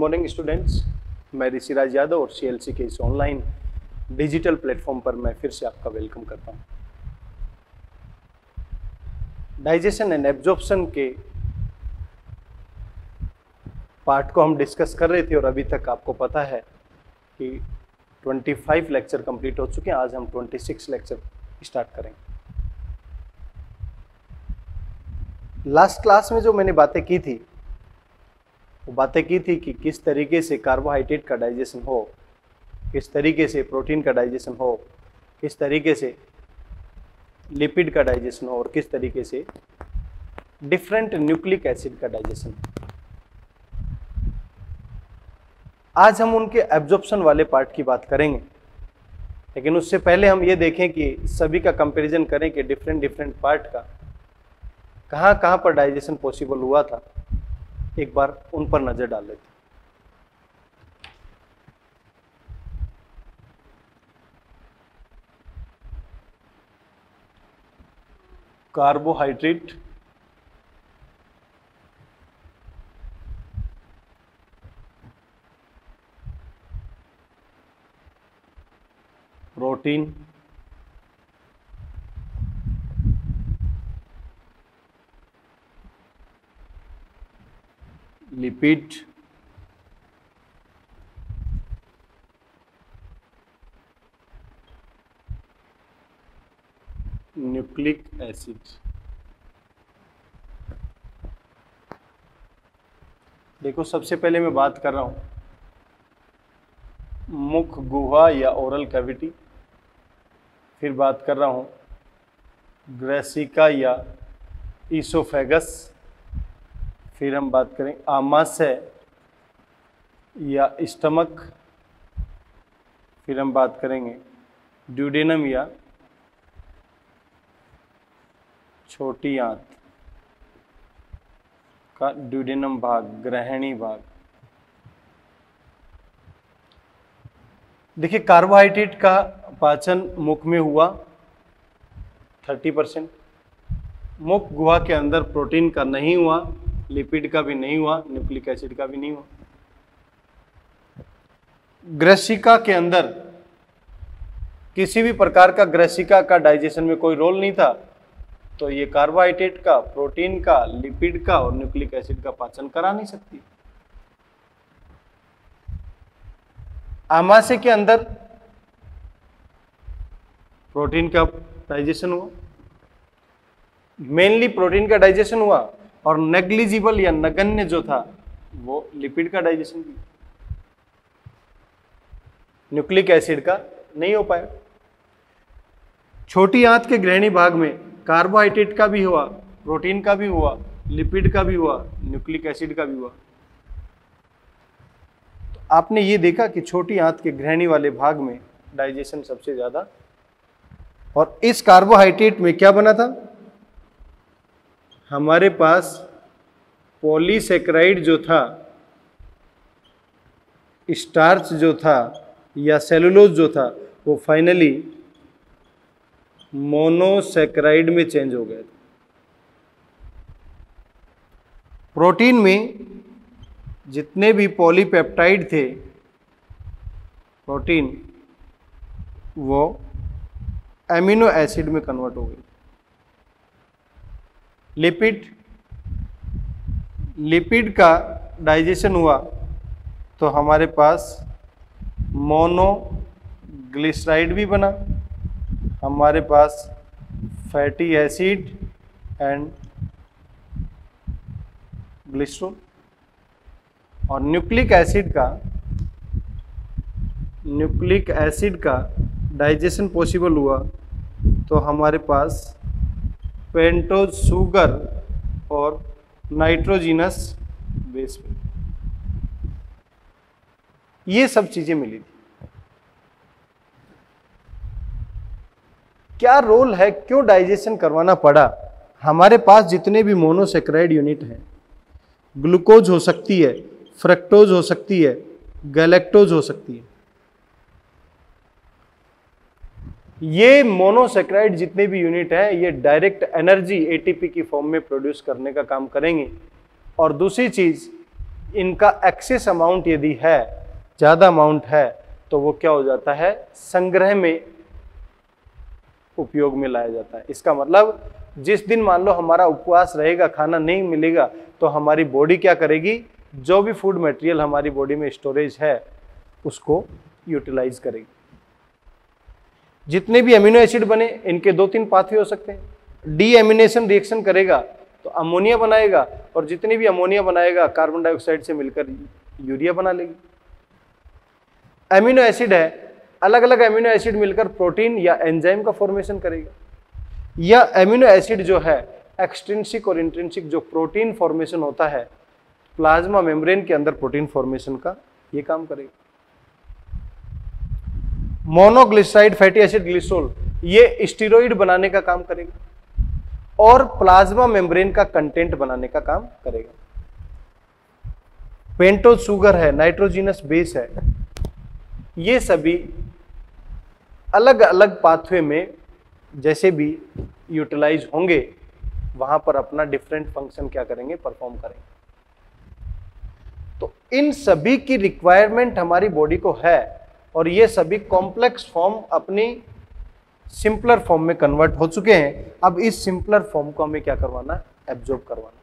Morning students, मैं ऋषिराज यादव और CLC के इस ऑनलाइन डिजिटल प्लेटफॉर्म पर मैं फिर से आपका वेलकम करता हूं। डाइजेशन एंड एब्जॉर्प्शन के पार्ट को हम डिस्कस कर रहे थे और अभी तक आपको पता है कि 25 लेक्चर कंप्लीट हो चुके हैं। आज हम 26 लेक्चर स्टार्ट करेंगे। लास्ट क्लास में जो मैंने बातें की थी वो बातें की थी कि किस तरीके से कार्बोहाइड्रेट का डाइजेशन हो, किस तरीके से प्रोटीन का डाइजेशन हो, किस तरीके से लिपिड का डाइजेशन हो और किस तरीके से डिफरेंट न्यूक्लिक एसिड का डाइजेशन हो। आज हम उनके एब्जॉर्प्शन वाले पार्ट की बात करेंगे, लेकिन उससे पहले हम ये देखें कि सभी का कंपैरिजन करें कि डिफरेंट पार्ट का कहाँ पर डाइजेशन पॉसिबल हुआ था। एक बार उन पर नजर डाल लेते हैं। Carbohydrate, protein, lipid, nucleic acid. देखो, सबसे पहले मैं बात कर रहा हूं मुख गुहा या ओरल कैविटी, फिर बात कर रहा हूं ग्रेसिका या ईसोफेगस, फिर हम बात करें आमाशय या स्टमक, फिर हम बात करेंगे ड्यूडेनम या छोटी आंत का ड्यूडेनम भाग, ग्रहणी भाग। देखिए, कार्बोहाइड्रेट का पाचन मुख में हुआ 30%, मुख गुहा के अंदर प्रोटीन का नहीं हुआ, लिपिड का भी नहीं हुआ, न्यूक्लिक एसिड का भी नहीं हुआ। ग्रेसिका के अंदर किसी भी प्रकार का ग्रेसिका का डाइजेशन में कोई रोल नहीं था, तो ये कार्बोहाइड्रेट का, प्रोटीन का, लिपिड का और न्यूक्लिक एसिड का पाचन करा नहीं सकती। आमाशय के अंदर प्रोटीन का डाइजेशन हुआ, मेनली प्रोटीन का डाइजेशन हुआ, और नेग्लिजिबल या नगण्य जो था वो लिपिड का डाइजेशन भी, न्यूक्लिक एसिड का नहीं हो पाया। छोटी आंत के ग्रहणी भाग में कार्बोहाइड्रेट का भी हुआ, प्रोटीन का भी हुआ, लिपिड का भी हुआ, न्यूक्लिक एसिड का भी हुआ। तो आपने ये देखा कि छोटी आंत के ग्रहणी वाले भाग में डाइजेशन सबसे ज्यादा, और इस कार्बोहाइड्रेट में क्या बना था, हमारे पास पॉलीसेकेराइड जो था, स्टार्च जो था या सेलुलोज जो था, वो फाइनली मोनोसेकेराइड में चेंज हो गया था। प्रोटीन में जितने भी पॉलीपेप्टाइड थे प्रोटीन, वो एमिनो एसिड में कन्वर्ट हो गए। लिपिड का डाइजेशन हुआ तो हमारे पास मोनोग्लिसराइड भी बना, हमारे पास फैटी एसिड एंड ग्लिसरॉल। और न्यूक्लिक एसिड का डाइजेशन पॉसिबल हुआ तो हमारे पास पेंटोज शुगर और नाइट्रोजिनस बेस, ये सब चीजें मिली थी। क्या रोल है, क्यों डाइजेशन करवाना पड़ा? हमारे पास जितने भी मोनोसेकेराइड यूनिट हैं, ग्लूकोज हो सकती है, फ्रक्टोज हो सकती है, गैलेक्टोज हो सकती है। ये मोनोसेकेराइड जितने भी यूनिट हैं, ये डायरेक्ट एनर्जी एटीपी की फॉर्म में प्रोड्यूस करने का काम करेंगे। और दूसरी चीज, इनका एक्सेस अमाउंट यदि है, ज्यादा अमाउंट है, तो वो क्या हो जाता है, संग्रह में उपयोग में लाया जाता है। इसका मतलब जिस दिन मान लो हमारा उपवास रहेगा, खाना नहीं मिलेगा, तो हमारी बॉडी क्या करेगी, जो भी फूड मटेरियल हमारी बॉडी में स्टोरेज है उसको यूटिलाइज करेगी। जितने भी अमीनो एसिड बने, इनके 2-3 पाथवे हो सकते हैं। डीएमिनेशन रिएक्शन करेगा तो अमोनिया बनाएगा, और जितनी भी अमोनिया बनाएगा कार्बन डाइऑक्साइड से मिलकर यूरिया बना लेगी। अमीनो एसिड है, अलग अलग अमीनो एसिड मिलकर प्रोटीन या एंजाइम का फॉर्मेशन करेगा। या अमीनो एसिड जो है एक्सट्रिंसिक और इंट्रिंसिक, जो प्रोटीन फॉर्मेशन होता है प्लाज्मा मेम्ब्रेन के अंदर, प्रोटीन फॉर्मेशन का ये काम करेगा। मोनोग्लिसराइड फैटी एसिड ग्लिसरॉल, ये स्टेरॉइड बनाने का काम करेगा और प्लाज्मा मेम्ब्रेन का कंटेंट बनाने का काम करेगा। पेंटोज शुगर है, नाइट्रोजिनस बेस है, ये सभी अलग अलग पाथवे में जैसे भी यूटिलाइज होंगे, वहां पर अपना डिफरेंट फंक्शन क्या करेंगे, परफॉर्म करेंगे। तो इन सभी की रिक्वायरमेंट हमारी बॉडी को है, और ये सभी कॉम्प्लेक्स फॉर्म अपनी सिंपलर फॉर्म में कन्वर्ट हो चुके हैं। अब इस सिंपलर फॉर्म को हमें क्या करवाना, एब्जॉर्ब करवाना।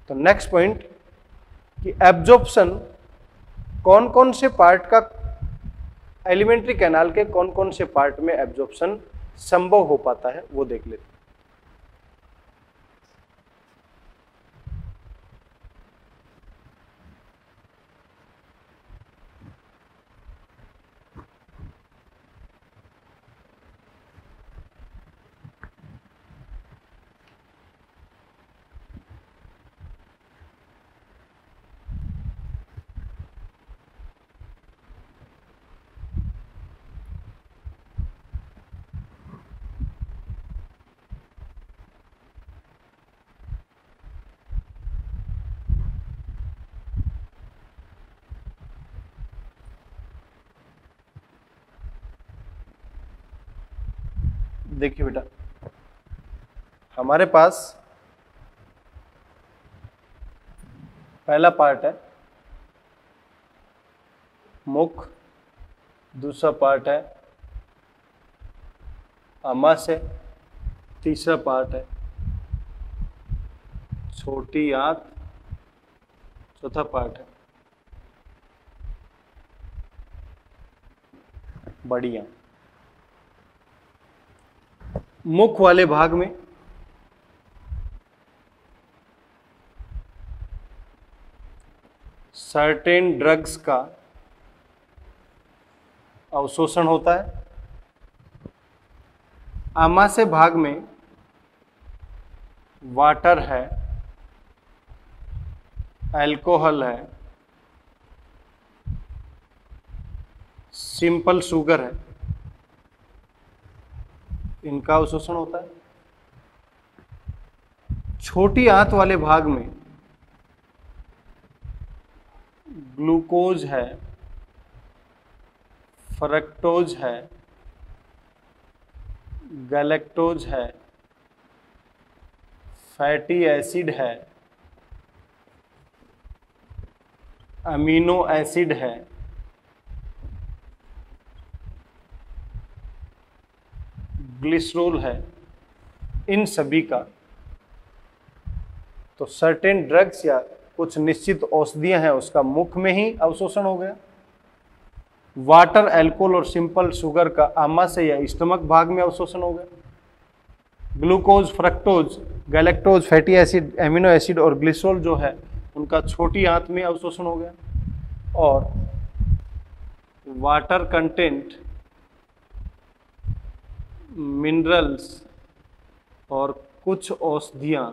तो नेक्स्ट पॉइंट कि एब्जॉर्प्शन कौन कौन से पार्ट का, एलिमेंट्री कैनाल के कौन कौन से पार्ट में एब्जॉर्प्शन संभव हो पाता है वो देख लेते हैं। देखिए बेटा, हमारे पास पहला पार्ट है मुख, दूसरा पार्ट है आमाशय, तीसरा पार्ट है छोटी आंत, चौथा पार्ट है बड़ी आंत। मुख वाले भाग में सर्टेन ड्रग्स का अवशोषण होता है। आमाशय भाग में वाटर है, अल्कोहल है, सिंपल शुगर है, इनका अवशोषण होता है। छोटी आंत वाले भाग में ग्लूकोज है, फ्रक्टोज है, गैलेक्टोज है, फैटी एसिड है, अमीनो एसिड है, ग्लिसरॉल है, इन सभी का तो सर्टेन ड्रग्स या कुछ निश्चित औषधियां हैं उसका मुख में ही अवशोषण हो गया। वाटर, अल्कोहल और सिंपल शुगर का आमाशय या स्टमक भाग में अवशोषण हो गया। Glucose, fructose, galactose, fatty acid, amino acid और ग्लिसरॉल जो है उनका छोटी आंत में अवशोषण हो गया। और वाटर कंटेंट, मिनरल्स और कुछ औषधियां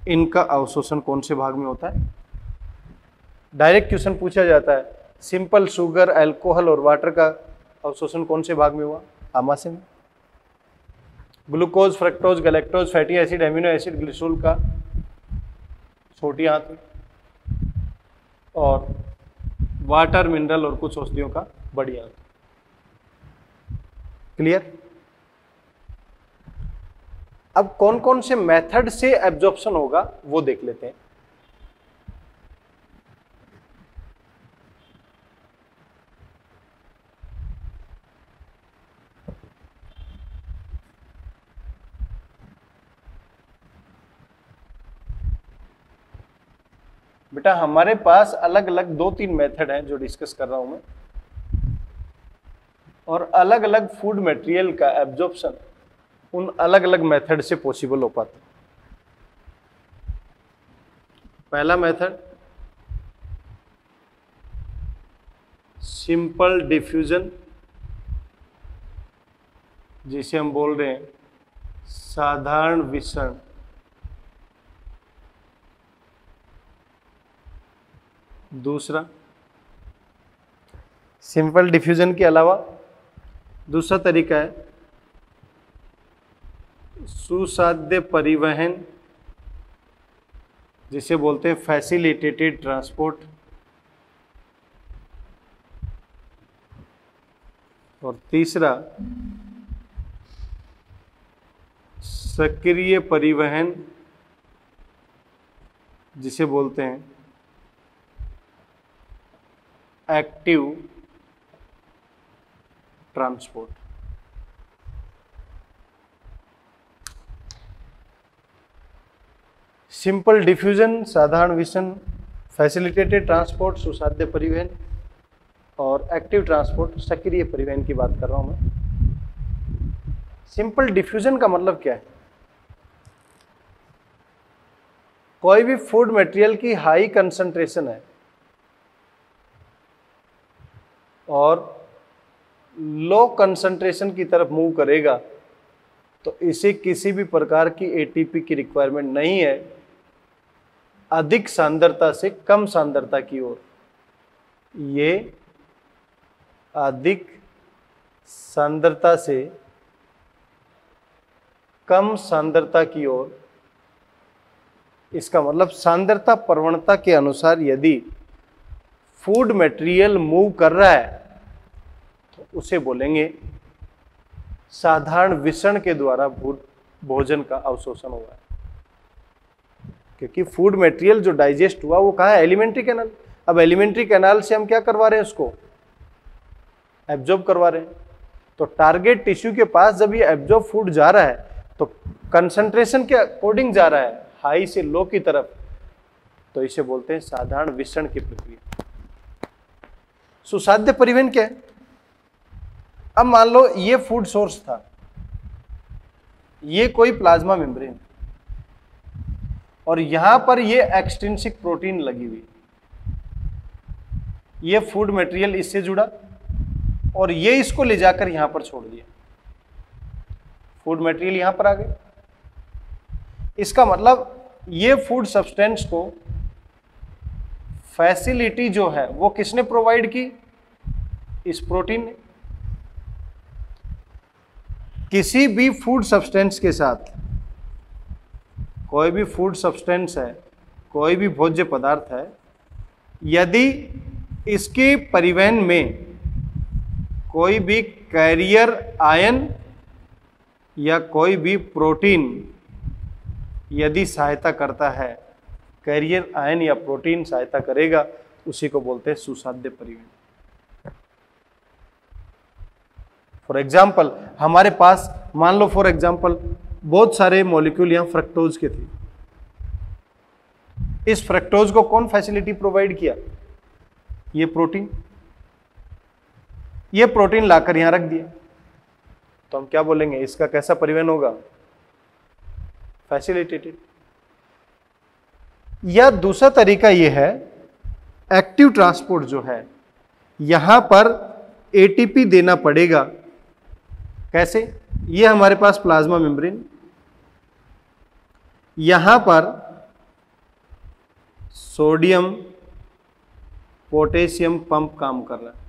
इनका अवशोषण कौन से भाग में होता है? डायरेक्ट क्वेश्चन पूछा जाता है, सिंपल शुगर, अल्कोहल और वाटर का अवशोषण कौन से भाग में हुआ? आमाशय में। Glucose, fructose, galactose, fatty acid, amino acid, glycerol का छोटी आंत में, और वाटर, मिनरल और कुछ औषधियों का बड़ी आंत। क्लियर? अब कौन कौन से मेथड से एब्जॉर्प्शन होगा वो देख लेते हैं। बेटा हमारे पास अलग अलग 2-3 मेथड हैं जो डिस्कस कर रहा हूं मैं, और अलग अलग फूड मटेरियल का एब्जॉर्प्शन उन अलग अलग मेथड से पॉसिबल हो पाता है। पहला मेथड सिंपल डिफ्यूजन, जिसे हम बोल रहे हैं साधारण विसरण। दूसरा, सिंपल डिफ्यूजन के अलावा दूसरा तरीका है सुसाध्य परिवहन, जिसे बोलते हैं फैसिलिटेटेड ट्रांसपोर्ट। और तीसरा सक्रिय परिवहन, जिसे बोलते हैं एक्टिव ट्रांसपोर्ट। सिंपल डिफ्यूजन, साधारण विसरण, फैसिलिटेटेड ट्रांसपोर्ट, सुसाध्य परिवहन और एक्टिव ट्रांसपोर्ट, सक्रिय परिवहन की बात कर रहा हूं मैं। सिंपल डिफ्यूजन का मतलब क्या है? कोई भी फूड मटेरियल की हाई कंसंट्रेशन है और लो कंसंट्रेशन की तरफ मूव करेगा, तो इसे किसी भी प्रकार की एटीपी की रिक्वायरमेंट नहीं है। अधिक सांद्रता से कम सांद्रता की ओर, ये अधिक सांद्रता से कम सांद्रता की ओर, इसका मतलब सांद्रता प्रवणता के अनुसार यदि फूड मटेरियल मूव कर रहा है तो उसे बोलेंगे साधारण विसरण के द्वारा भोजन का अवशोषण हुआ है। क्योंकि फूड मटेरियल जो डाइजेस्ट हुआ वो कहाँ है? Alimentary canal. अब एलिमेंट्री कैनाल से हम क्या करवा रहे हैं? उसको एब्जॉर्ब करवा रहे हैं। तो टारगेट टिश्यू के पास जब ये एब्जॉर्ब फूड जा रहा है तो कंसंट्रेशन के अकॉर्डिंग जा रहा है, हाई से लो की तरफ, तो इसे बोलते हैं साधारण विसरण की प्रक्रिया। सुसाध्य परिवहन क्या है? अब मान लो ये फूड सोर्स था, ये कोई प्लाज्मा मेम्ब्रेन, और यहां पर ये एक्सट्रिंसिक प्रोटीन लगी हुई, ये फूड मटेरियल इससे जुड़ा और ये इसको ले जाकर यहां पर छोड़ दिया, फूड मटेरियल यहां पर आ गए। इसका मतलब ये फूड सब्सटेंस को फैसिलिटी जो है वो किसने प्रोवाइड की? इस प्रोटीन ने। किसी भी फूड सब्सटेंस के साथ, कोई भी फूड सब्सटेंस है, कोई भी भोज्य पदार्थ है, यदि इसके परिवहन में कोई भी कैरियर आयन या कोई भी प्रोटीन यदि सहायता करता है, कैरियर आयन या प्रोटीन सहायता करेगा, उसी को बोलते हैं सुसाध्य परिवहन। फॉर एग्जाम्पल हमारे पास मान लो फॉर एग्जाम्पल बहुत सारे मॉलिक्यूल यहां फ्रक्टोज के थे। इस फ्रक्टोज को कौन फैसिलिटी प्रोवाइड किया? ये प्रोटीन। ये प्रोटीन लाकर यहां रख दिया, तो हम क्या बोलेंगे? इसका कैसा परिवहन होगा? फैसिलिटेटेड। या दूसरा तरीका यह है एक्टिव ट्रांसपोर्ट जो है, यहां पर एटीपी देना पड़ेगा। कैसे? ये हमारे पास प्लाज्मा मेम्ब्रेन, यहां पर सोडियम पोटेशियम पंप काम कर रहा है।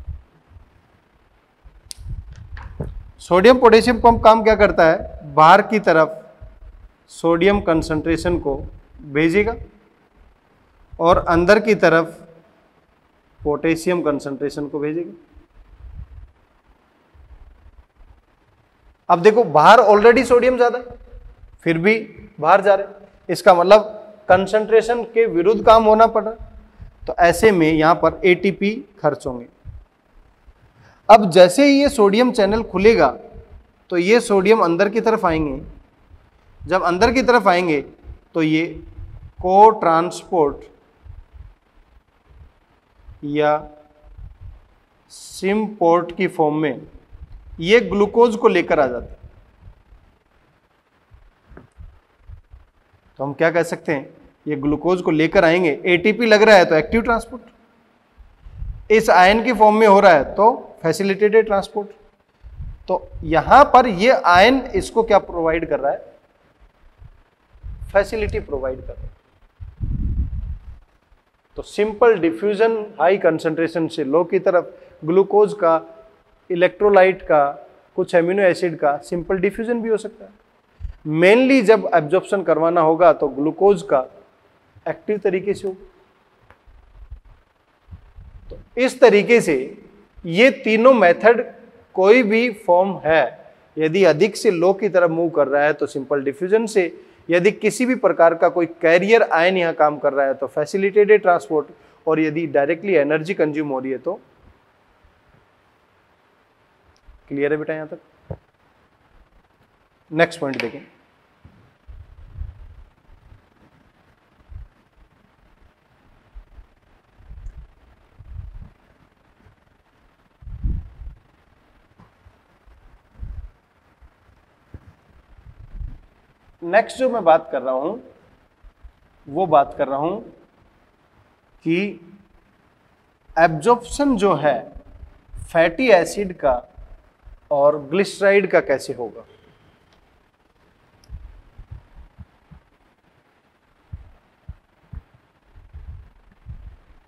सोडियम पोटेशियम पंप काम क्या करता है? बाहर की तरफ सोडियम कंसंट्रेशन को भेजेगा और अंदर की तरफ पोटेशियम कंसंट्रेशन को भेजेगा। अब देखो बाहर ऑलरेडी सोडियम ज्यादा है, फिर भी बाहर जा रहे, इसका मतलब कंसंट्रेशन के विरुद्ध काम होना पड़ रहा। तो ऐसे में यहां पर एटीपी खर्च होंगे। अब जैसे ही ये सोडियम चैनल खुलेगा तो ये सोडियम अंदर की तरफ आएंगे। जब अंदर की तरफ आएंगे तो ये को ट्रांसपोर्ट या सिम्पोर्ट की फॉर्म में ये ग्लूकोज को लेकर आ जाते हैं। तो हम क्या कह सकते हैं, ये ग्लूकोज को लेकर आएंगे। एटीपी लग रहा है तो एक्टिव ट्रांसपोर्ट, इस आयन की फॉर्म में हो रहा है तो फैसिलिटेटेड ट्रांसपोर्ट। तो यहां पर ये आयन इसको क्या प्रोवाइड कर रहा है, फैसिलिटी प्रोवाइड कर रहा है। तो सिंपल डिफ्यूजन हाई कंसंट्रेशन से लो की तरफ ग्लूकोज का, इलेक्ट्रोलाइट का, कुछ एमिनो एसिड का सिंपल डिफ्यूजन भी हो सकता है। मेनली जब एब्जॉर्प्शन करवाना होगा तो ग्लूकोज का एक्टिव तरीके से होगा। तो इस तरीके से ये तीनों मेथड कोई भी फॉर्म है, यदि अधिक से लो की तरफ मूव कर रहा है तो सिंपल डिफ्यूजन से, यदि किसी भी प्रकार का कोई कैरियर आयन यहां काम कर रहा है तो फैसिलिटेटेड ट्रांसपोर्ट, और यदि डायरेक्टली एनर्जी कंज्यूम हो रही है तो क्लियर है बेटा यहां तक। नेक्स्ट पॉइंट देखें। नेक्स्ट जो मैं बात कर रहा हूं वो बात कर रहा हूं कि एब्जॉर्प्शन जो है फैटी एसिड का और ग्लिसराइड का कैसे होगा।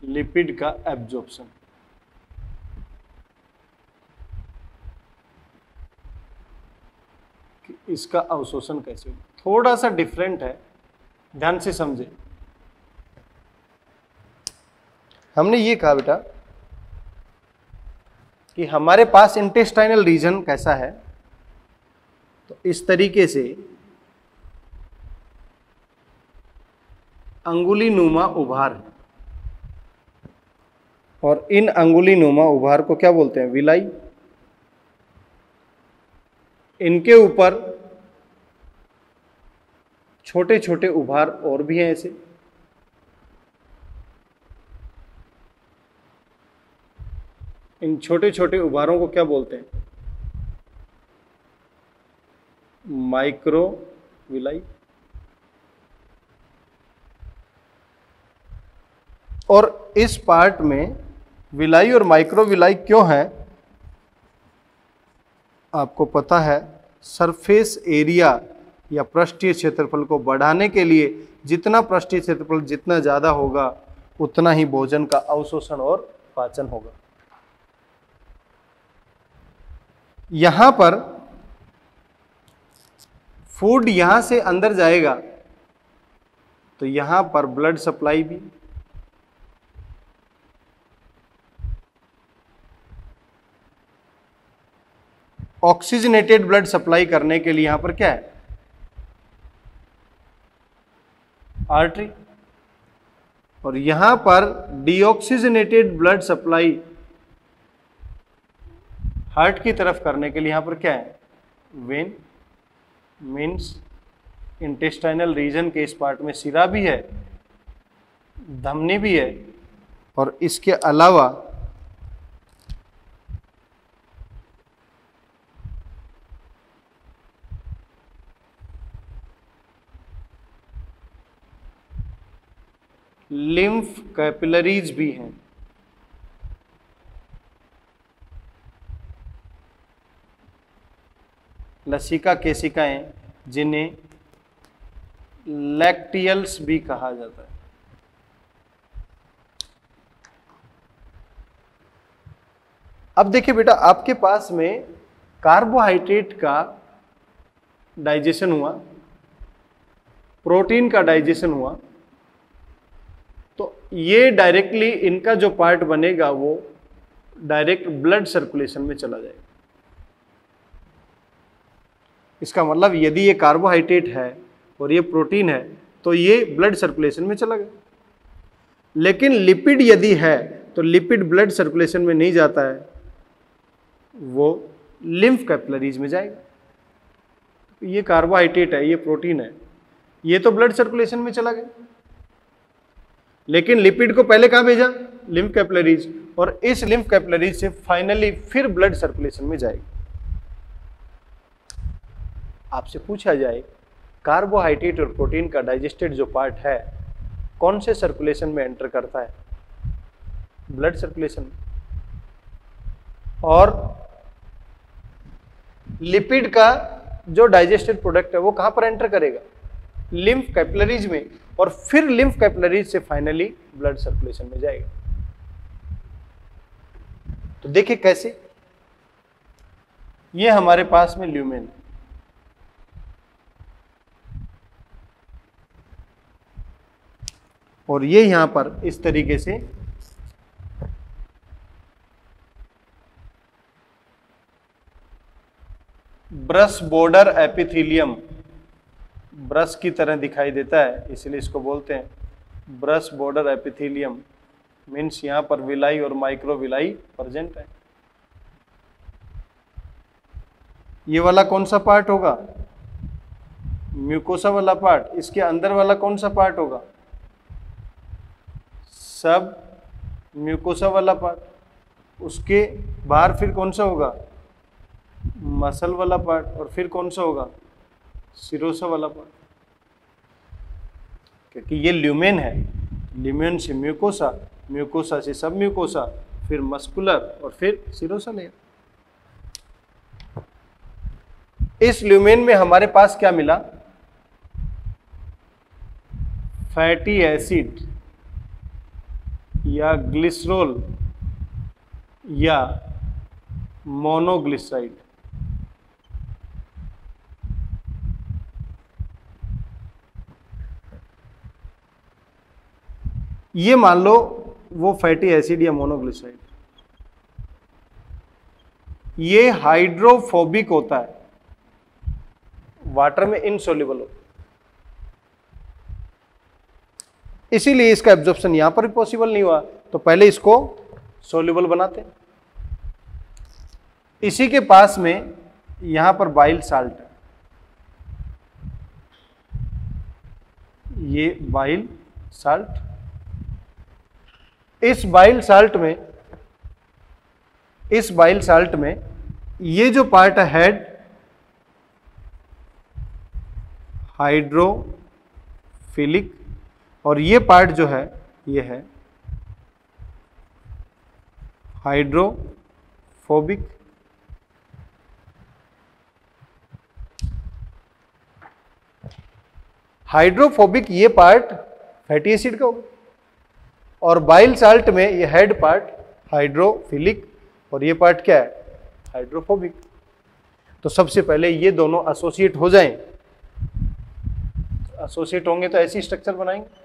लिपिड का एब्जॉर्प्शन, इसका अवशोषण कैसे होगा, थोड़ा सा डिफरेंट है, ध्यान से समझे। हमने ये कहा बेटा कि हमारे पास इंटेस्टाइनल रीजन कैसा है, तो इस तरीके से अंगुली नुमा उभार है, और इन अंगुली नुमा उभार को क्या बोलते हैं, विलाई। इनके ऊपर छोटे छोटे उभार और भी हैं ऐसे। इन छोटे छोटे उभारों को क्या बोलते हैं, माइक्रोविलाई। और इस पार्ट में विलाई और माइक्रोविलाई क्यों है, आपको पता है, सरफेस एरिया या पृष्ठीय क्षेत्रफल को बढ़ाने के लिए जितना पृष्ठीय क्षेत्रफल जितना ज्यादा होगा उतना ही भोजन का अवशोषण और पाचन होगा। यहां पर फूड यहां से अंदर जाएगा तो यहां पर ब्लड सप्लाई भी, ऑक्सीजनेटेड ब्लड सप्लाई करने के लिए यहां पर क्या है, आर्टरी, और यहां पर डीऑक्सीजनेटेड ब्लड सप्लाई हार्ट की तरफ करने के लिए यहां पर क्या है, वेन। मीन्स इंटेस्टाइनल रीजन के इस पार्ट में सिरा भी है, धमनी भी है, और इसके अलावा लिम्फ कैपिलरीज भी हैं। लसिका केशिकाएं, जिन्हें लैक्टियल्स भी कहा जाता है। अब देखिए बेटा, आपके पास में कार्बोहाइड्रेट का डाइजेशन हुआ, प्रोटीन का डाइजेशन हुआ, तो ये डायरेक्टली इनका जो पार्ट बनेगा वो डायरेक्ट ब्लड सर्कुलेशन में चला जाएगा। इसका मतलब यदि ये कार्बोहाइड्रेट है और ये प्रोटीन है, तो ये ब्लड सर्कुलेशन में चला गया। लेकिन लिपिड यदि है तो लिपिड ब्लड सर्कुलेशन में नहीं जाता है, वो लिम्फ कैपिलरीज में जाएगा। ये कार्बोहाइड्रेट है, ये प्रोटीन है, ये तो ब्लड सर्कुलेशन में चला गया, लेकिन लिपिड को पहले कहां भेजा? लिम्फ कैपिलरीज, और इस लिम्फ कैपिलरीज से फाइनली फिर ब्लड सर्कुलेशन में जाएगी। आपसे पूछा जाए कार्बोहाइड्रेट और प्रोटीन का डाइजेस्टेड जो पार्ट है कौन से सर्कुलेशन में एंटर करता है? ब्लड सर्कुलेशन में। और लिपिड का जो डाइजेस्टेड प्रोडक्ट है वो कहां पर एंटर करेगा? लिम्फ कैपिलरीज में, और फिर लिम्फ कैपिलरीज से फाइनली ब्लड सर्कुलेशन में जाएगा। तो देखिए कैसे, ये हमारे पास में ल्यूमेन है, और ये यहां पर इस तरीके से ब्रश बॉर्डर एपिथेलियम, ब्रश की तरह दिखाई देता है, इसलिए इसको बोलते हैं ब्रश बॉर्डर एपिथेलियम। मीन्स यहां पर विलाई और माइक्रोविलाई प्रेजेंट है। ये वाला कौन सा पार्ट होगा? म्यूकोसा वाला पार्ट। इसके अंदर वाला कौन सा पार्ट होगा? सब म्यूकोसा वाला पार्ट। उसके बाहर फिर कौन सा होगा? मसल वाला पार्ट। और फिर कौन सा होगा? सिरोसा वाला पार्ट। क्योंकि ये ल्यूमेन है, ल्यूमेन से म्यूकोसा, म्यूकोसा से सब म्यूकोसा, फिर मस्कुलर और फिर सिरोसा लेयर। इस ल्यूमेन में हमारे पास क्या मिला? फैटी एसिड या ग्लिसरॉल या मोनोग्लिसराइड। ये मान लो वो फैटी एसिड या मोनोग्लिसराइड, ये हाइड्रोफोबिक होता है, वाटर में इनसोल्युबल होता है, इसीलिए इसका एब्जॉर्प्शन यहां पर भी पॉसिबल नहीं हुआ। तो पहले इसको सोल्युबल बनाते हैं। इसी के पास में यहां पर बाइल साल्ट है, ये बाइल साल्ट। इस बाइल साल्ट में ये जो पार्ट है हेड हाइड्रोफिलिक, और ये पार्ट जो है ये है हाइड्रोफोबिक। हाइड्रोफोबिक ये पार्ट फैटी एसिड का होगा, और बाइल साल्ट में ये हेड पार्ट हाइड्रोफिलिक, और ये पार्ट क्या है? हाइड्रोफोबिक। तो सबसे पहले ये दोनों एसोसिएट हो जाएं। एसोसिएट होंगे तो ऐसी स्ट्रक्चर बनाएंगे।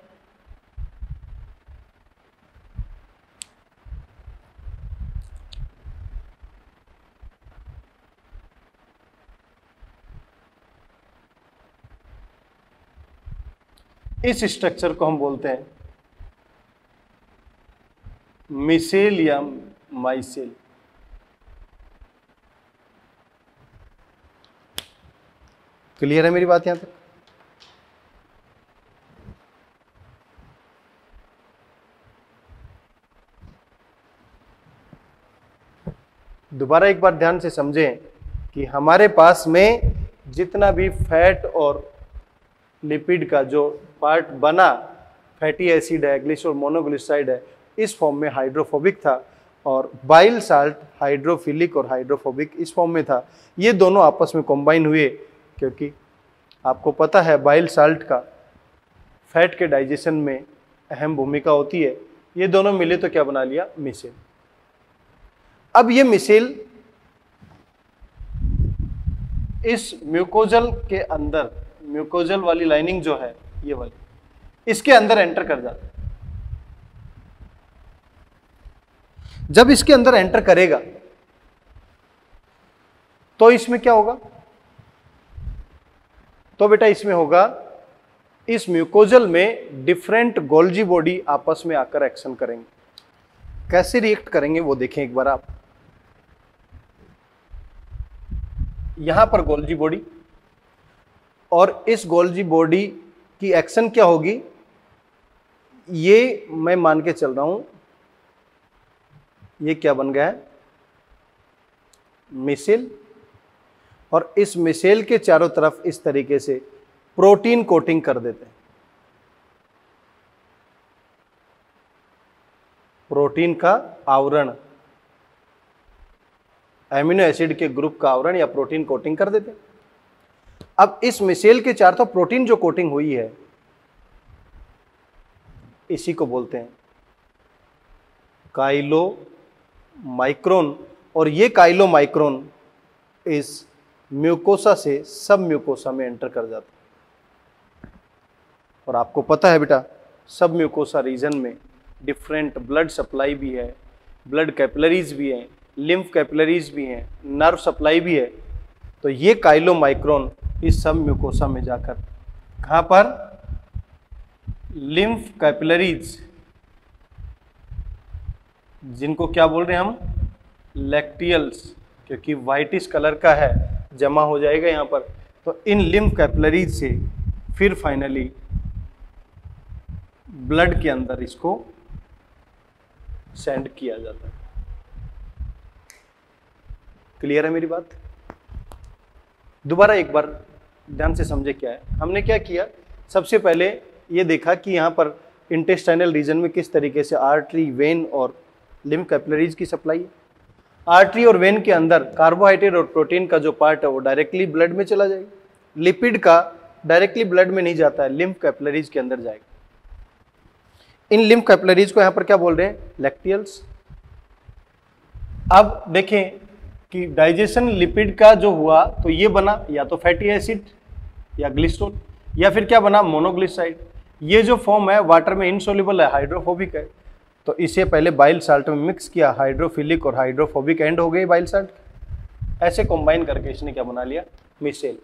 इस स्ट्रक्चर को हम बोलते हैं मिसेल या माइसेल। क्लियर है मेरी बात यहां तक? दोबारा एक बार ध्यान से समझें कि हमारे पास में जितना भी फैट और लिपिड का जो पार्ट बना, फैटी एसिड है, ग्लिसरॉल, मोनोग्लिसराइड है, इस फॉर्म में हाइड्रोफोबिक था, और बाइल साल्ट हाइड्रोफिलिक और हाइड्रोफोबिक इस फॉर्म में था। ये दोनों आपस में कंबाइन हुए, क्योंकि आपको पता है बाइल साल्ट का फैट के डाइजेशन में अहम भूमिका होती है। ये दोनों मिले तो क्या बना लिया? मिसेल। अब ये मिसेल इस म्यूकोजल के अंदर, म्यूकोजल वाली लाइनिंग जो है ये वाली, इसके अंदर एंटर कर जाता है। जब इसके अंदर एंटर करेगा तो इसमें क्या होगा? तो बेटा इसमें होगा इस म्यूकोजल में डिफरेंट गोल्जी बॉडी आपस में आकर एक्शन करेंगे। कैसे रिएक्ट करेंगे वो देखें एक बार आप। यहां पर गोल्जी बॉडी, और इस गोल्जी बॉडी की एक्शन क्या होगी, ये मैं मान के चल रहा हूं, ये क्या बन गया है, मिसेल, और इस मिसेल के चारों तरफ इस तरीके से प्रोटीन कोटिंग कर देते हैं। प्रोटीन का आवरण, एमिनो एसिड के ग्रुप का आवरण या प्रोटीन कोटिंग कर देते हैं। अब इस मिसेल के चारों तरफ प्रोटीन जो कोटिंग हुई है, इसी को बोलते हैं काइलोमाइक्रोन, और ये काइलोमाइक्रोन इस म्यूकोसा से सब म्यूकोसा में एंटर कर जाता है। और आपको पता है बेटा, सब म्यूकोसा रीजन में डिफरेंट ब्लड सप्लाई भी है, ब्लड कैपिलरीज भी हैं, लिम्फ कैपिलरीज भी हैं, नर्व सप्लाई भी है। तो ये काइलोमाइक्रोन इस सब म्यूकोसा में जाकर कहाँ पर, लिम्फ कैपिलरीज, जिनको क्या बोल रहे हैं हम, लैक्टियल्स, क्योंकि व्हाइटिश कलर का है, जमा हो जाएगा यहाँ पर। तो इन लिम्फ कैपिलरीज से फिर फाइनली ब्लड के अंदर इसको सेंड किया जाता है। क्लियर है मेरी बात? दोबारा एक बार ध्यान से समझे क्या है। हमने क्या किया, सबसे पहले ये देखा कि यहाँ पर इंटेस्टाइनल रीजन में किस तरीके से आर्टरी, वेन और लिम्फ कैपिलरीज की सप्लाई है। आर्टरी और वेन के अंदर कार्बोहाइड्रेट और प्रोटीन का जो पार्ट है वो डायरेक्टली ब्लड में चला जाएगा। लिपिड का डायरेक्टली ब्लड में नहीं जाता है, लिम्फ कैपिलरीज के अंदर जाएगा। इन लिम्फ कैपिलरीज को यहाँ पर क्या बोल रहे हैं, लैक्टियल्स। अब देखें कि डाइजेशन लिपिड का जो हुआ तो ये बना या तो फैटी एसिड या ग्लिसरॉल, या फिर क्या बना, मोनोग्लिसराइड। ये जो फॉर्म है वाटर में इनसोल्युबल है, हाइड्रोफोबिक है, तो इसे पहले बाइल साल्ट में मिक्स किया, हाइड्रोफिलिक और हाइड्रोफोबिक एंड हो गए बाइल साल्ट। ऐसे कंबाइन करके इसने क्या बना लिया, मिसेल।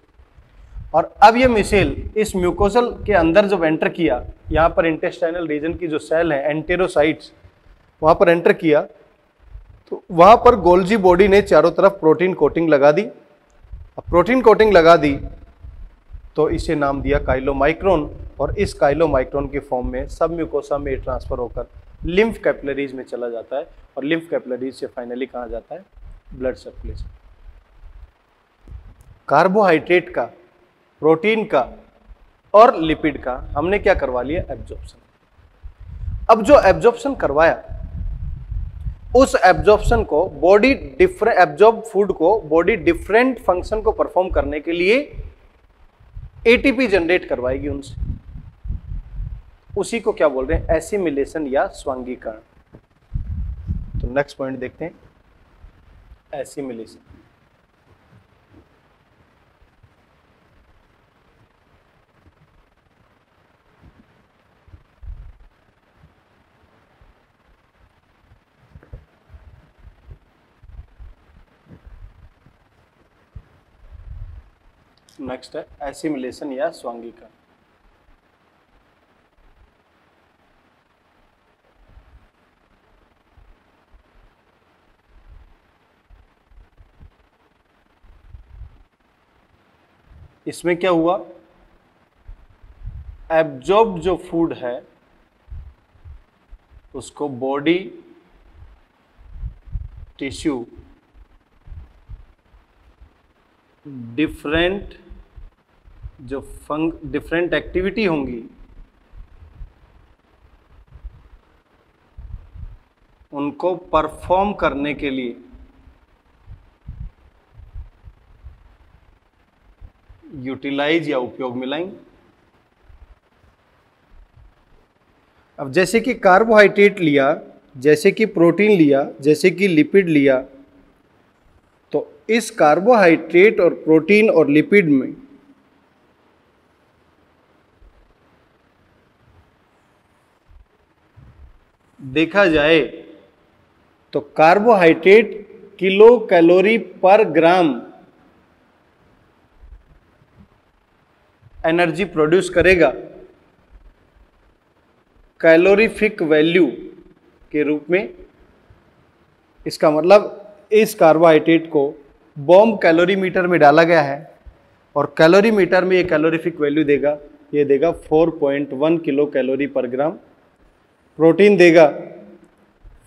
और अब ये मिसेल इस म्यूकोसल के अंदर जब एंटर किया, यहाँ पर इंटेस्टाइनल रीजन की जो सेल है एंटेरोसाइट्स, वहाँ पर एंटर किया, तो वहाँ पर गोल्जी बॉडी ने चारों तरफ प्रोटीन कोटिंग लगा दी। अब प्रोटीन कोटिंग लगा दी तो इसे नाम दिया काइलोमाइक्रोन, और इस काइलोमाइक्रोन के फॉर्म में सब म्यूकोसा में ट्रांसफर होकर लिम्फ कैपिलरीज में चला जाता है, और लिम्फ कैपिलरीज से फाइनली कहाँ जाता है, ब्लड सर्कुलेशन। कार्बोहाइड्रेट का, प्रोटीन का और लिपिड का हमने क्या करवा लिया, एब्जॉर्प्शन। अब जो एब्जॉर्प्शन करवाया, उस एब्जॉर्प्शन को बॉडी डिफरेंट, एब्जॉर्ब फूड को बॉडी डिफरेंट फंक्शन को परफॉर्म करने के लिए एटीपी जनरेट करवाएगी उनसे। उसी को क्या बोल रहे हैं, एसिमिलेशन या स्वांगीकरण। तो नेक्स्ट पॉइंट देखते हैं, एसिमिलेशन। नेक्स्ट है एसिमिलेशन या स्वांगीकरण। इसमें क्या हुआ, एब्जॉर्ब जो फूड है उसको बॉडी टिश्यू डिफरेंट जो डिफरेंट एक्टिविटी होंगी उनको परफॉर्म करने के लिए यूटिलाइज या उपयोग में लाएंगे। अब जैसे कि कार्बोहाइड्रेट लिया, जैसे कि प्रोटीन लिया, जैसे कि लिपिड लिया, तो इस कार्बोहाइड्रेट और प्रोटीन और लिपिड में देखा जाए तो कार्बोहाइड्रेट किलो कैलोरी पर ग्राम एनर्जी प्रोड्यूस करेगा, कैलोरीफिक वैल्यू के रूप में। इसका मतलब इस कार्बोहाइड्रेट को बॉम्ब कैलोरीमीटर में डाला गया है और कैलोरीमीटर में ये कैलोरीफिक वैल्यू देगा, ये देगा 4.1 किलो कैलोरी पर ग्राम। प्रोटीन देगा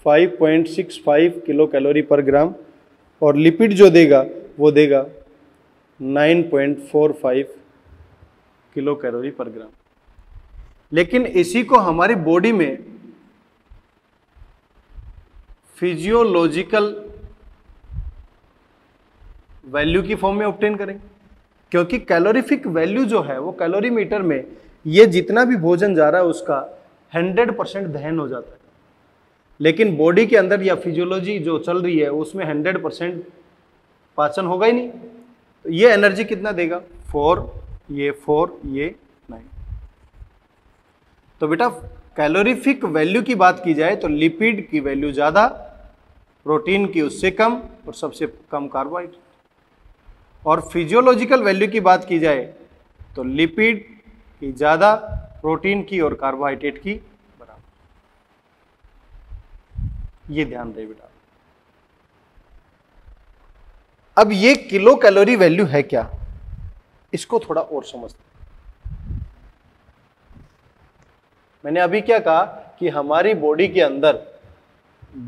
5.65 किलो कैलोरी पर ग्राम और लिपिड जो देगा वो देगा 9.45 किलो कैलोरी पर ग्राम। लेकिन इसी को हमारी बॉडी में फिजियोलॉजिकल वैल्यू की फॉर्म में ऑब्टेन करेंगे, क्योंकि कैलोरीफिक वैल्यू जो है वो कैलोरीमीटर में ये जितना भी भोजन जा रहा है उसका 100% दहन हो जाता है। लेकिन बॉडी के अंदर या फिजियोलॉजी जो चल रही है उसमें 100% पाचन होगा ही नहीं। तो ये एनर्जी कितना देगा? 4, ये 4, ये 9। तो बेटा कैलोरीफिक वैल्यू की बात की जाए तो लिपिड की वैल्यू ज़्यादा, प्रोटीन की उससे कम और सबसे कम कार्बोहाइड्रेट। और फिजियोलॉजिकल वैल्यू की बात की जाए तो लिपिड की ज़्यादा, प्रोटीन की और कार्बोहाइड्रेट की बराबर। ये ध्यान रहे बेटा। अब ये किलो कैलोरी वैल्यू है क्या, इसको थोड़ा और समझते। मैंने अभी क्या कहा कि हमारी बॉडी के अंदर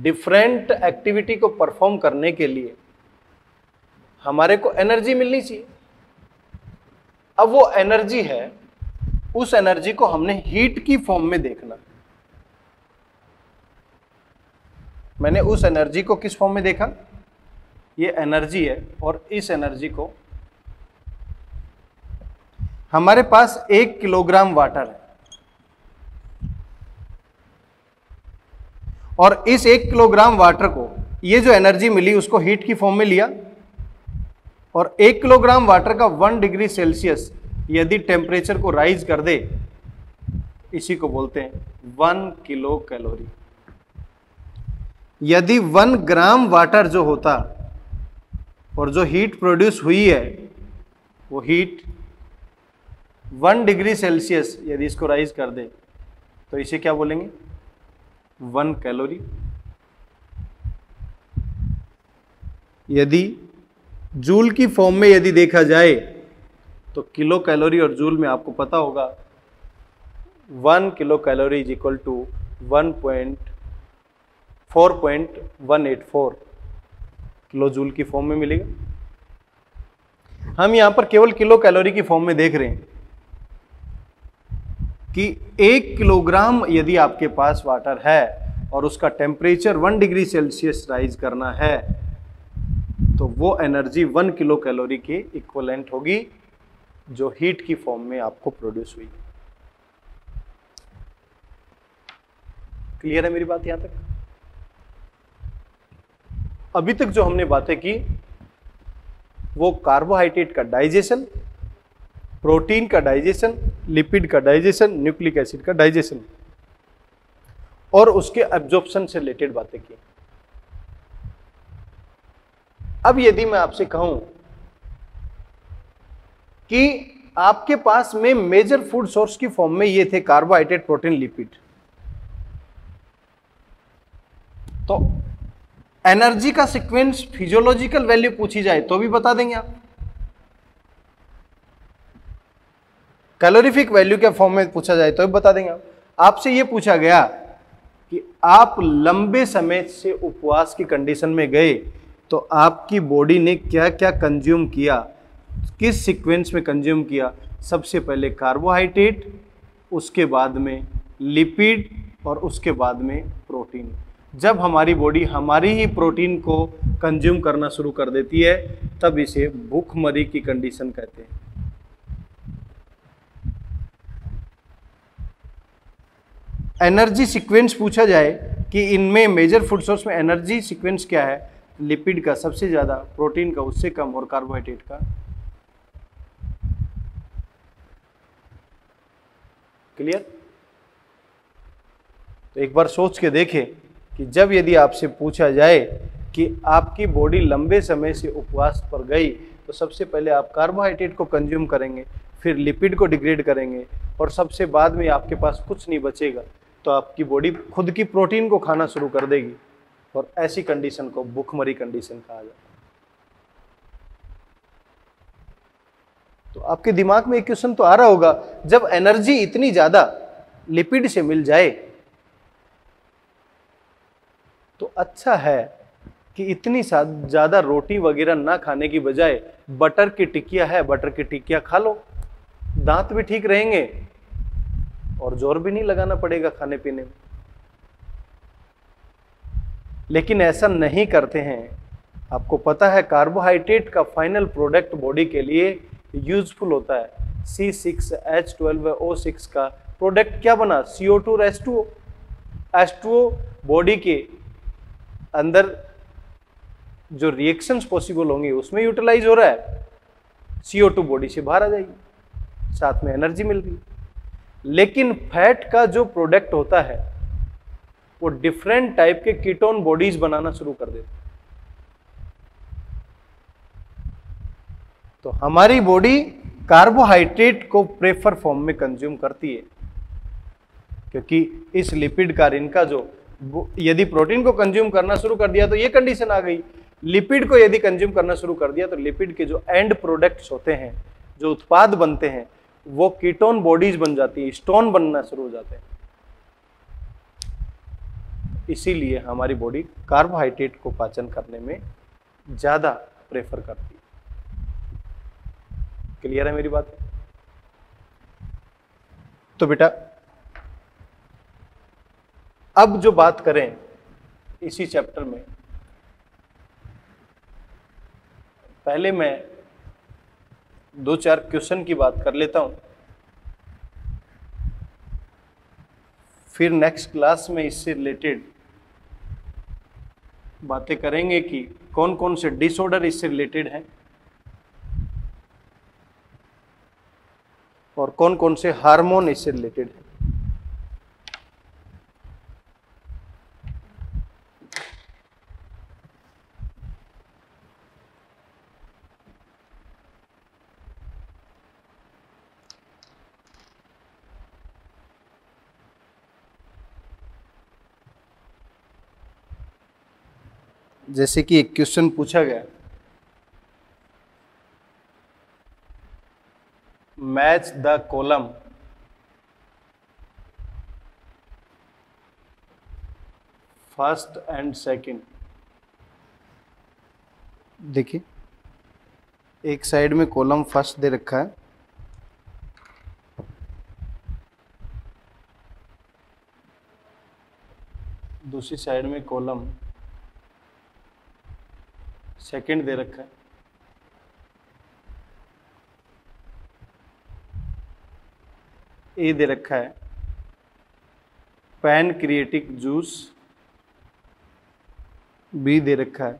डिफरेंट एक्टिविटी को परफॉर्म करने के लिए हमारे को एनर्जी मिलनी चाहिए। अब वो एनर्जी है, उस एनर्जी को हमने हीट की फॉर्म में देखना। मैंने उस एनर्जी को किस फॉर्म में देखा? ये एनर्जी है और इस एनर्जी को हमारे पास 1 किलोग्राम वाटर है और इस 1 किलोग्राम वाटर को ये जो एनर्जी मिली उसको हीट की फॉर्म में लिया और 1 किलोग्राम वाटर का 1 डिग्री सेल्सियस यदि टेम्परेचर को राइज कर दे, इसी को बोलते हैं 1 किलो कैलोरी। यदि 1 ग्राम वाटर जो होता और जो हीट प्रोड्यूस हुई है वो हीट 1 डिग्री सेल्सियस यदि इसको राइज कर दे तो इसे क्या बोलेंगे? 1 कैलोरी। यदि जूल की फॉर्म में यदि देखा जाए तो किलो कैलोरी और जूल में आपको पता होगा 1 kilo calorie is equal to 4.184 kilo joule की फॉर्म में मिलेगा। हम यहां पर केवल किलो कैलोरी की फॉर्म में देख रहे हैं कि 1 किलोग्राम यदि आपके पास वाटर है और उसका टेम्परेचर 1 डिग्री सेल्सियस राइज करना है तो वो एनर्जी 1 किलो कैलोरी के इक्विवेलेंट होगी जो हीट की फॉर्म में आपको प्रोड्यूस हुई। क्लियर है मेरी बात यहां तक? अभी तक जो हमने बातें की वो कार्बोहाइड्रेट का डाइजेशन, प्रोटीन का डाइजेशन, लिपिड का डाइजेशन, न्यूक्लिक एसिड का डाइजेशन और उसके एब्जॉर्प्शन से रिलेटेड बातें की। अब यदि मैं आपसे कहूं कि आपके पास में मेजर फूड सोर्स की फॉर्म में ये थे कार्बोहाइड्रेट, प्रोटीन, लिपिड, तो एनर्जी का सीक्वेंस, फिजियोलॉजिकल वैल्यू पूछी जाए तो भी बता देंगे आप। कैलोरीफिक वैल्यू के फॉर्म में पूछा जाए तो भी बता देंगे आप। आपसे यह पूछा गया कि आप लंबे समय से उपवास की कंडीशन में गए तो आपकी बॉडी ने क्या क्या कंज्यूम किया, किस सीक्वेंस में कंज्यूम किया? सबसे पहले कार्बोहाइड्रेट, उसके बाद में लिपिड और उसके बाद में प्रोटीन। जब हमारी बॉडी हमारी ही प्रोटीन को कंज्यूम करना शुरू कर देती है तब इसे भूखमरी की कंडीशन कहते हैं। एनर्जी सीक्वेंस पूछा जाए कि इनमें मेजर फूड सोर्स में एनर्जी सीक्वेंस क्या है? लिपिड का सबसे ज्यादा, प्रोटीन का उससे कम और कार्बोहाइड्रेट का। क्लियर? तो एक बार सोच के देखें कि जब यदि आपसे पूछा जाए कि आपकी बॉडी लंबे समय से उपवास पर गई तो सबसे पहले आप कार्बोहाइड्रेट को कंज्यूम करेंगे, फिर लिपिड को डिग्रेड करेंगे और सबसे बाद में आपके पास कुछ नहीं बचेगा तो आपकी बॉडी खुद की प्रोटीन को खाना शुरू कर देगी, और ऐसी कंडीशन को भूखमरी कंडीशन कहा जाता है। तो आपके दिमाग में एक क्वेश्चन तो आ रहा होगा, जब एनर्जी इतनी ज्यादा लिपिड से मिल जाए तो अच्छा है कि इतनी ज्यादा रोटी वगैरह ना खाने की बजाय बटर की टिक्किया है, बटर की टिक्किया खा लो, दांत भी ठीक रहेंगे और जोर भी नहीं लगाना पड़ेगा खाने पीने में। लेकिन ऐसा नहीं करते हैं। आपको पता है कार्बोहाइड्रेट का फाइनल प्रोडक्ट बॉडी के लिए यूजफुल होता है। C6H12O6 का प्रोडक्ट क्या बना? CO2 और H2O। H2O बॉडी के अंदर जो रिएक्शंस पॉसिबल होंगे उसमें यूटिलाइज हो रहा है, CO2 बॉडी से बाहर आ जाएगी, साथ में एनर्जी मिल रही है। लेकिन फैट का जो प्रोडक्ट होता है वो डिफरेंट टाइप के कीटोन बॉडीज बनाना शुरू कर देता है। तो हमारी बॉडी कार्बोहाइड्रेट को प्रेफर फॉर्म में कंज्यूम करती है, क्योंकि इस लिपिड कारिन का जो, यदि प्रोटीन को कंज्यूम करना शुरू कर दिया तो ये कंडीशन आ गई, लिपिड को यदि कंज्यूम करना शुरू कर दिया तो लिपिड के जो एंड प्रोडक्ट्स होते हैं, जो उत्पाद बनते हैं, वो कीटोन बॉडीज बन जाती है, स्टोन बनना शुरू हो जाते हैं। इसीलिए हमारी बॉडी कार्बोहाइड्रेट को पाचन करने में ज्यादा प्रेफर करती है। क्लियर है मेरी बात? तो बेटा अब जो बात करें इसी चैप्टर में, पहले मैं 2-4 क्वेश्चन की बात कर लेता हूं, फिर नेक्स्ट क्लास में इससे रिलेटेड बातें करेंगे कि कौन कौन से डिसऑर्डर इससे रिलेटेड हैं और कौन कौन से हार्मोन इससे रिलेटेड हैं। जैसे कि एक क्वेश्चन पूछा गया, match the column first and second. देखिए एक साइड में कॉलम फर्स्ट दे रखा है, दूसरी साइड में कॉलम सेकंड दे रखा है। ए दे रखा है पैनक्रिएटिक जूस, बी दे रखा है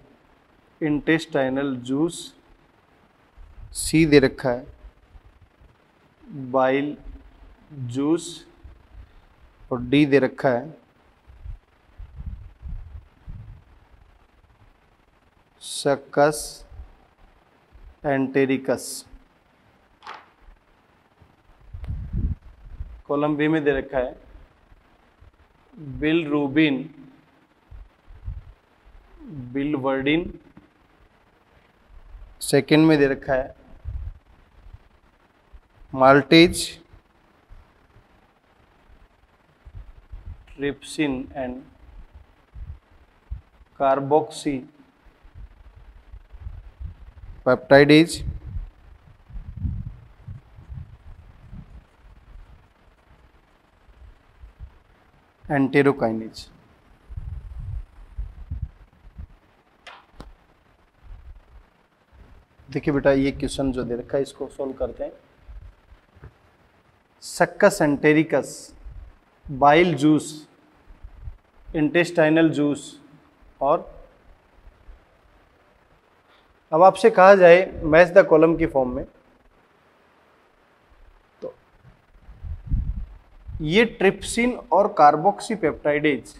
इंटेस्टाइनल जूस, सी दे रखा है बाइल जूस, और डी दे रखा है सक्कस एंटेरिकस। कॉलम बी में दे रखा है बिलरुबिन, बिलवर्डिन। सेकंड में दे रखा है maltase, trypsin and carboxy peptidase. Enterokinase. देखिए बेटा ये क्वेश्चन जो दे रखा है इसको सोल्व करते हैं। Succus entericus, bile juice, intestinal juice, और अब आपसे कहा जाए मैच द कॉलम की फॉर्म में, तो ये ट्रिप्सिन और कार्बोक्सी पेप्टाइडेज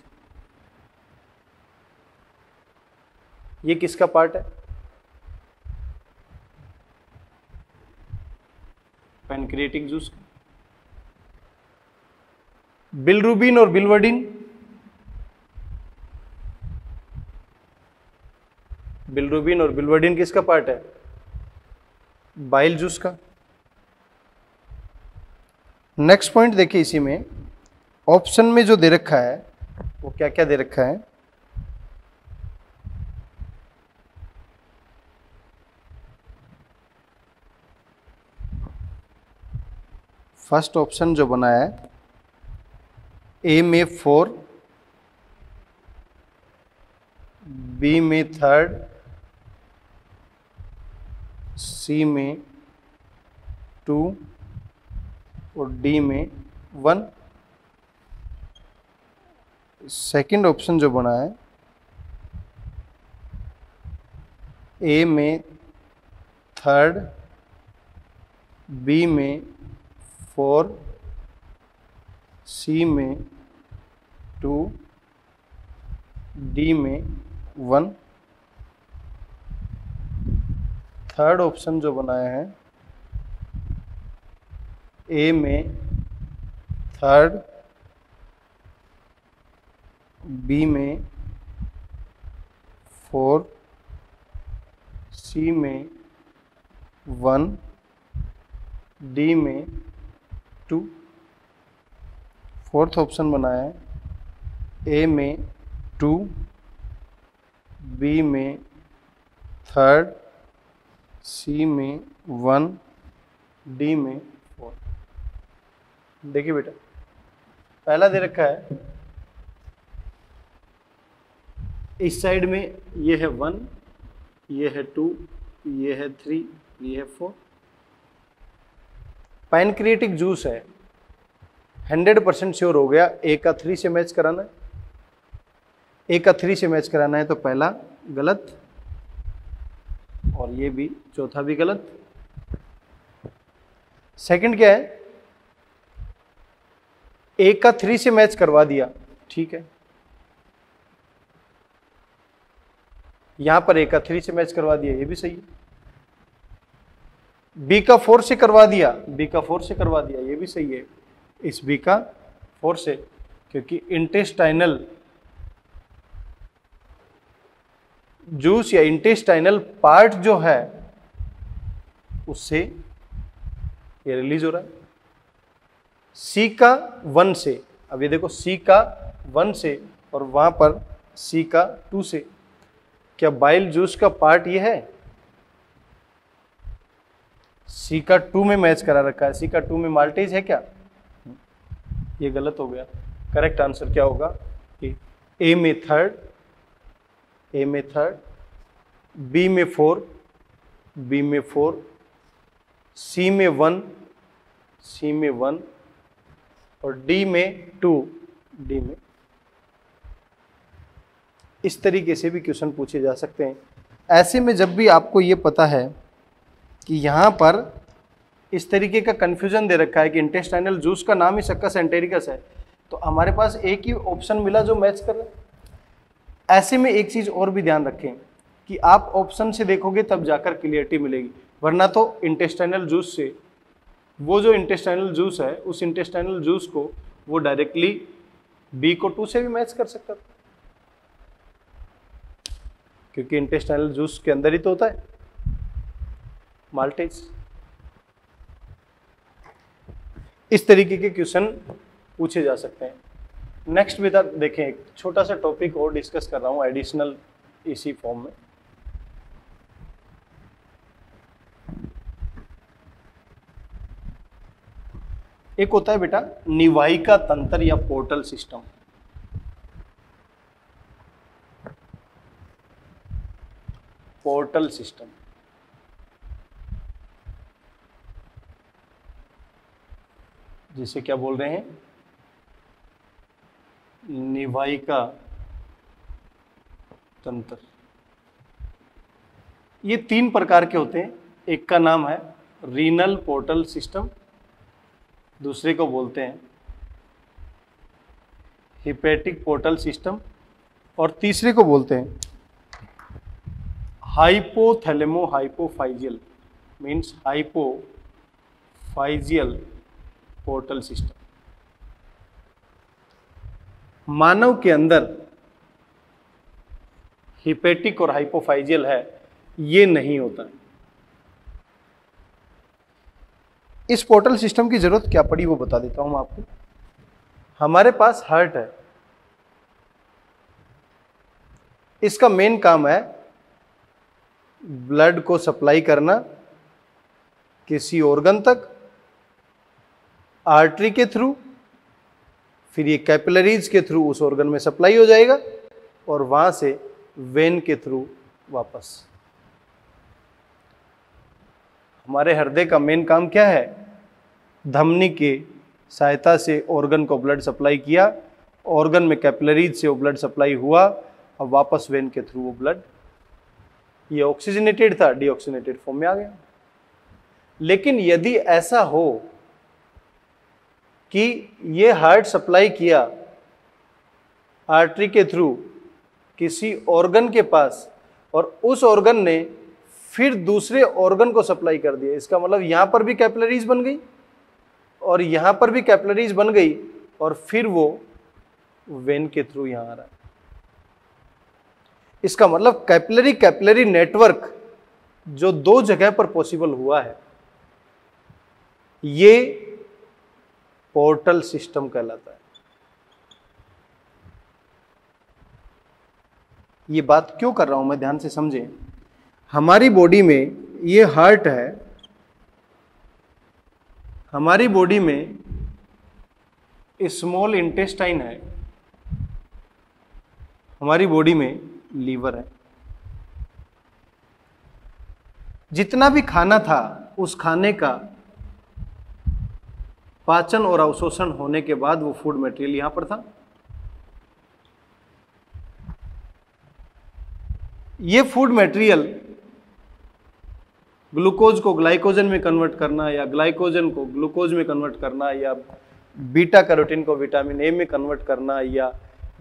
ये किसका पार्ट है? Pancreatic juice. बिलरुबिन और बिलवर्डिन, बिलरुबिन और बिलवर्डिन किसका पार्ट है? बाइल जूस का। नेक्स्ट पॉइंट देखिए, इसी में ऑप्शन में जो दे रखा है वो क्या क्या दे रखा है। फर्स्ट ऑप्शन जो बना है, ए में 4, बी में 3rd, सी में 2 और डी में 1। सेकंड ऑप्शन जो बना है, ए में 3rd, बी में 4, सी में 2, डी में 1। थर्ड ऑप्शन जो बनाया है, ए में 3rd, बी में 4, सी में 1, डी में 2। फोर्थ ऑप्शन बनाया है, ए में 2, बी में 3rd, सी में 1, डी में 4। देखिए बेटा, पहला दे रखा है, इस साइड में ये है 1, ये है 2, ये है 3, ये है 4। पैनक्रिएटिक जूस है, 100% श्योर हो गया ए का 3 से मैच कराना है। ए का 3 से मैच कराना है तो पहला गलत, और ये भी चौथा भी गलत। सेकंड क्या है, ए का 3 से मैच करवा दिया, ठीक है, यहां पर ए का 3 से मैच करवा दिया, ये भी सही है। बी का 4 से करवा दिया, बी का 4 से करवा दिया, ये भी सही है, इस बी का 4 से, क्योंकि इंटेस्टाइनल जूस या इंटेस्टाइनल पार्ट जो है उससे ये रिलीज हो रहा है। सी का 1 से, अब ये देखो सी का 1 से और वहां पर सी का 2 से, क्या बाइल जूस का पार्ट ये है? सी का 2 में मैच करा रखा है, सी का 2 में माल्टेज है क्या? ये गलत हो गया। करेक्ट आंसर क्या होगा कि ए में 3rd, ए में 3rd, बी में 4, बी में 4, सी में 1, सी में 1 और डी में 2, डी में। इस तरीके से भी क्वेश्चन पूछे जा सकते हैं। ऐसे में जब भी आपको ये पता है कि यहाँ पर इस तरीके का कंफ्यूजन दे रखा है कि इंटेस्टाइनल जूस का नाम ही सक्कस एंटेरिकस है, तो हमारे पास एक ही ऑप्शन मिला जो मैच कर रहा है। ऐसे में एक चीज और भी ध्यान रखें कि आप ऑप्शन से देखोगे तब जाकर क्लियरिटी मिलेगी, वरना तो इंटेस्टाइनल जूस से, वो जो इंटेस्टाइनल जूस है उस इंटेस्टाइनल जूस को वो डायरेक्टली बी को 2 से भी मैच कर सकता था, क्योंकि इंटेस्टाइनल जूस के अंदर ही तो होता है माल्टेज। इस तरीके के क्वेश्चन पूछे जा सकते हैं। नेक्स्ट बेटा देखें, एक छोटा सा टॉपिक और डिस्कस कर रहा हूं एडिशनल इसी फॉर्म में। एक होता है बेटा निवाहिका तंत्र या पोर्टल सिस्टम। पोर्टल सिस्टम जिसे क्या बोल रहे हैं, निवाहिका तंत्र। ये 3 प्रकार के होते हैं। एक का नाम है रीनल पोर्टल सिस्टम, दूसरे को बोलते हैं हिपैटिक पोर्टल सिस्टम, और तीसरे को बोलते हैं हाइपोथैलेमो hypophyseal, means hypophyseal portal system. मानव के अंदर हिपेटिक और हाइपोफाइजियल है, ये नहीं होता है। इस पोर्टल सिस्टम की जरूरत क्या पड़ी वो बता देता हूं आपको। हमारे पास हार्ट है, इसका मेन काम है ब्लड को सप्लाई करना किसी ऑर्गन तक, आर्टरी के थ्रू, फिर ये कैपिलरीज के थ्रू उस ऑर्गन में सप्लाई हो जाएगा और वहां से वेन के थ्रू वापस। हमारे हृदय का मेन काम क्या है? धमनी के सहायता से ऑर्गन को ब्लड सप्लाई किया, ऑर्गन में कैपिलरीज से वो ब्लड सप्लाई हुआ, अब वापस वेन के थ्रू वो ब्लड, ये ऑक्सीजनेटेड था, डीऑक्सीजनेटेड फॉर्म में आ गया। लेकिन यदि ऐसा हो कि ये हार्ट सप्लाई किया आर्टरी के थ्रू किसी ऑर्गन के पास और उस ऑर्गन ने फिर दूसरे ऑर्गन को सप्लाई कर दिया, इसका मतलब यहां पर भी कैपिलरीज बन गई और यहां पर भी कैपिलरीज बन गई और फिर वो वेन के थ्रू यहां आ रहा है। इसका मतलब कैपिलरी नेटवर्क जो दो जगह पर पॉसिबल हुआ है, ये पोर्टल सिस्टम कहलाता है। ये बात क्यों कर रहा हूं मैं, ध्यान से समझें। हमारी बॉडी में ये हार्ट है, हमारी बॉडी में स्मॉल इंटेस्टाइन है, हमारी बॉडी में लीवर है। जितना भी खाना था उस खाने का पाचन और अवशोषण होने के बाद वो फूड मटेरियल यहां पर था। ये फूड मटेरियल ग्लूकोज को ग्लाइकोजन में कन्वर्ट करना या ग्लाइकोजन को ग्लूकोज में कन्वर्ट करना या बीटा कैरोटीन को विटामिन ए में कन्वर्ट करना या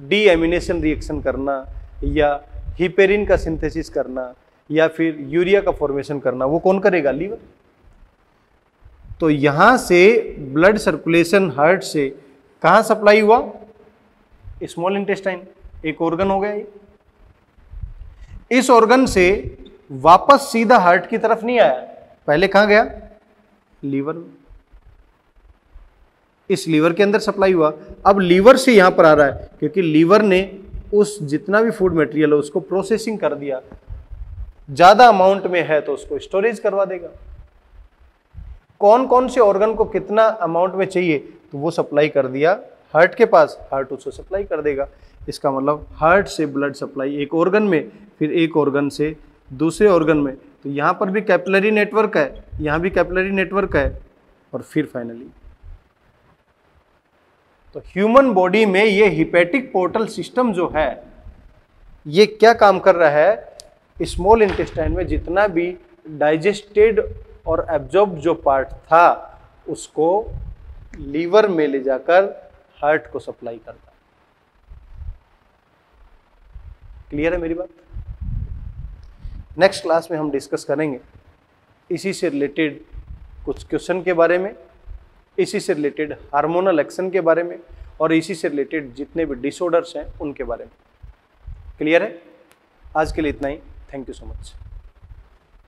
डीएमिनेशन रिएक्शन करना या हिपेरिन का सिंथेसिस करना या फिर यूरिया का फॉर्मेशन करना, वो कौन करेगा? लीवर। तो यहां से ब्लड सर्कुलेशन हार्ट से कहां सप्लाई हुआ? स्मॉल इंटेस्टाइन, एक ऑर्गन हो गया ये। इस ऑर्गन से वापस सीधा हार्ट की तरफ नहीं आया, पहले कहां गया? लीवर में। इस लीवर के अंदर सप्लाई हुआ, अब लीवर से यहां पर आ रहा है क्योंकि लीवर ने उस जितना भी फूड मटेरियल है उसको प्रोसेसिंग कर दिया, ज्यादा अमाउंट में है तो उसको स्टोरेज करवा देगा। कौन कौन से ऑर्गन को कितना अमाउंट में चाहिए तो वो सप्लाई कर दिया हार्ट के पास, हार्ट उसको सप्लाई कर देगा। इसका मतलब हार्ट से ब्लड सप्लाई एक ऑर्गन में, फिर एक ऑर्गन से दूसरे ऑर्गन में, तो यहां पर भी कैपिलरी नेटवर्क है, यहां भी कैपिलरी नेटवर्क है और फिर फाइनली तो ह्यूमन बॉडी में ये हिपेटिक पोर्टल सिस्टम जो है ये क्या काम कर रहा है? स्मॉल इंटेस्टाइन में जितना भी डाइजेस्टेड और एब्जॉर्ब जो पार्ट था उसको लीवर में ले जाकर हार्ट को सप्लाई करता। क्लियर है मेरी बात? नेक्स्ट क्लास में हम डिस्कस करेंगे इसी से रिलेटेड कुछ क्वेश्चन के बारे में, इसी से रिलेटेड हार्मोनल एक्शन के बारे में और इसी से रिलेटेड जितने भी डिसऑर्डर्स हैं उनके बारे में। क्लियर है? आज के लिए इतना ही। Thank you so much.